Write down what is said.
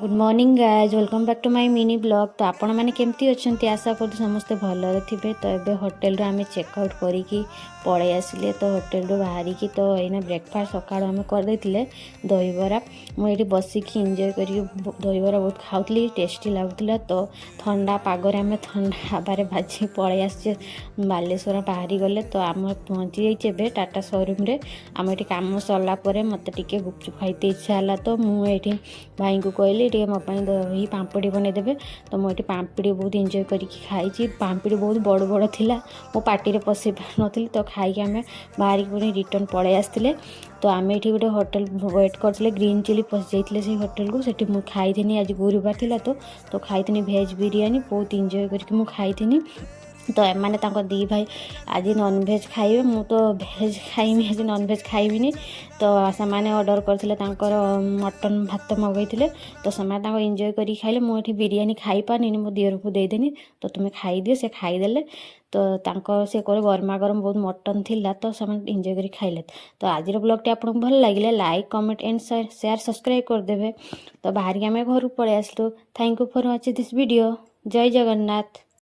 Good morning guys, welcome back to my mini blog. तो आपण मैंने केमती अच्छा आशा कर समस्ते भलरे थे। तो ये होटेल आम चेकआउट करी पलि आसिले। तो होटेल बाहरिकी तो ये ब्रेकफास्ट सका आम करदे दहीबरा। मुझे बसिकी एंजॉय कर दहीबरा बहुत खाऊली, टेस्टी लगुला। तो ठंडा पागर आम ठंडा हबारे भाजी पलि आसे बालेश्वर बाहरी गले। तो आम पहुँची जाइए टाटा शोरूम रे। आम ये कम सरला मत टे गुपचुप खाइते इच्छा है। तो मुझे भाई को कहली टे मो दही पापड़ी बनईदेवे। तो मुझे पापड़ी बहुत एंजॉय करके खाई। पापड़ी बहुत बड़ बड़ थिला, मो पार्टी पशि पारि तो खाई आम बाहर पुणी रिटर्न पलि आसते। तो आम ये गोटे होटेल वेट करते ग्रीन चिली पशि जाते से होटेल को। सेठी मु खाई आज गुरुवार थिला। तो खाई भेज बिरियानी बहुत एंजॉय करके मु खाई। तो एमाने दी भाई आज नॉनभेज खाइबे, मु तो भेज खाइमी, आज नॉनभेज खाइबिनी। तो से ऑर्डर करथिले मटन भात मगैथिले। तो से एंजॉय करी खाइले। मुझे बिरियानी खाई पानी, मो दियर को देदेनी तो तुम्हें खाई दियो। से खाईदेले। तो से गरमा गरम बहुत मटन थिला। तो से एंजॉय करी खाइले। तो आज ब्लॉग आपको भल लगे like comment and share subscribe करदेवे। तो बाहर आम घर पलि आसलु। Thank you for watching this video. जय जगन्नाथ।